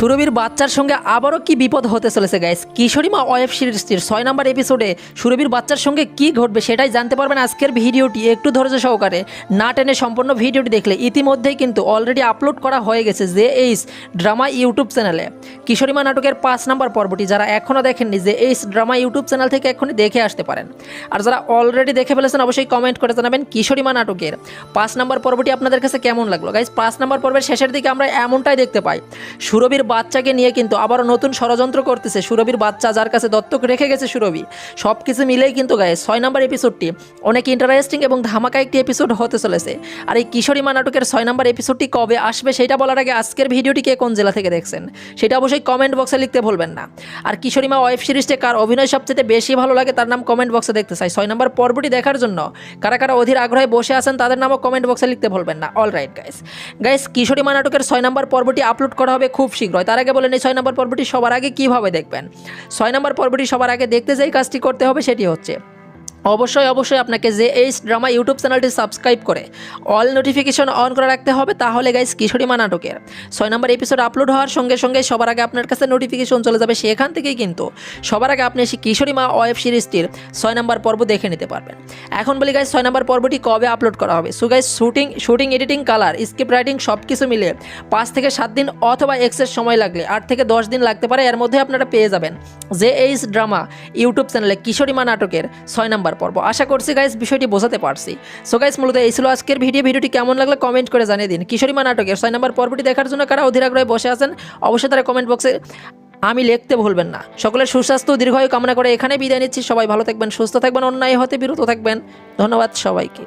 সুরভির বাচ্চার সঙ্গে আবারও কি বিপদ হতে চলেছে গাইস। কিশোরী মা ওয়েব সিরিজটির 6 নম্বর এপিসোডে সুরভির বাচ্চার সঙ্গে কি ঘটবে সেটাই জানতে পারবেন আজকের ভিডিওটি। একটু ধৈর্য সহকারে না টেনে সম্পূর্ণ ভিডিওটি দেখলে ইতিমধ্যেই কিন্তু অলরেডি আপলোড করা হয়ে গেছে জেএইচ ড্রামা ইউটিউব চ্যানেলে কিশোরী মা নাটকের 5 নম্বর পর্বটি। যারা এখনও দেখেননি জেএইচ ড্রামা ইউটিউব চ্যানেল থেকে এখনই দেখে আসতে পারেন। আর যারা অলরেডি দেখে ফেলেছেন অবশ্যই কমেন্ট করে জানাবেন কিশোরী মা নাটকের 5 নম্বর পর্বটি আপনাদের কাছে কেমন লাগলো গাইস। 5 নম্বর পর্বের শেষের দিকে আমরা এমনটাই দেখতে পাই, সুরভির বাচ্চাকে নিয়ে কিন্তু আবারও নতুন ষড়যন্ত্র করতেছে। সুরভির বাচ্চা যার কাছে দত্তক রেখে গেছে সুরভি, সব কিছু মিলেই কিন্তু গায়ে 6 নম্বর এপিসোডটি অনেক ইন্টারেস্টিং এবং ধামাকা একটি এপিসোড হতে চলেছে। আর এই কিশোরী মা নাটকের 6 নম্বর এপিসোডটি কবে আসবে সেটা বলার আগে আজকের ভিডিওটি কে কোন জেলা থেকে দেখছেন সেটা অবশ্যই কমেন্ট বক্সে লিখতে ভুলবেন না। আর কিশোরী মা ওয়েব সিরিজটি কার অভিনয় সবচেয়ে বেশি ভালো লাগে তার নাম কমেন্ট বক্সে দেখতে চাই। 6 নম্বর পর্বটি দেখার জন্য কারা কারা অধীর আগ্রহে বসে আছেন তাদের নামও কমেন্ট বক্সে লিখতে ভুলবেন না। অলরাইট গাইস, কিশোরী মা নাটকের 6 নম্বর পর্বটি আপলোড করা হবে খুব শীঘ্রই। তার আগে বলেন এই 6 নম্বর পর্বটি সবার আগে কিভাবে দেখবেন। 6 নম্বর পর্বটি সবার আগে দেখতে যেই কাজটি করতে হবে সেটি হচ্ছে অবশ্যই আপনাকে জেএইচ ড্রামা ইউটিউব চ্যানেলটি সাবস্ক্রাইব করে অল নোটিফিকেশন অন করে রাখতে হবে। তাহলে গাইস কিশোরী মা নাটকের 6 নম্বর এপিসোড আপলোড হওয়ার সঙ্গে সঙ্গে সবার আগে আপনার কাছে নোটিফিকেশন চলে যাবে। সেখান থেকেই কিন্তু সবার আগে আপনি এসে কিশোরী মা ওয়েব সিরিজটির 6 নম্বর পর্ব দেখে নিতে পারবেন। এখন বলি গাইস 6 নম্বর পর্বটি কবে আপলোড করা হবে। So guys shooting editing colour script writing সব কিছু মিলে 5 থেকে 7 দিন অথবা এক্সের সময় লাগলে 8 থেকে 10 দিন লাগতে পারে। এর মধ্যে আপনারা পেয়ে যাবেন জেএইচ ড্রামা ইউটিউব চ্যানেলে কিশোরী মা নাটকের 6 নম্বর পর্ব। আশা করছি গাইস বিষয়টি বোঝাতে পারছি। সো গাইস মূলত এই ছিল আজকের ভিডিওটি কেমন লাগলো কমেন্ট করে জানিয়ে দিন। কিশোরী মা নাটকের 6 নম্বর পর্বটি দেখার জন্য কারা অধীর আগ্রহে বসে আছেন অবশ্যই তারা কমেন্ট বক্সে আমি লিখতে ভুলবেন না। সকলের সুস্বাস্থ্য দীর্ঘায়ু কামনা করে এখানে বিদায় নিচ্ছি। সবাই ভালো থাকবেন, সুস্থ থাকবেন, অন্যায় হতে বিরত থাকবেন। ধন্যবাদ সবাইকে।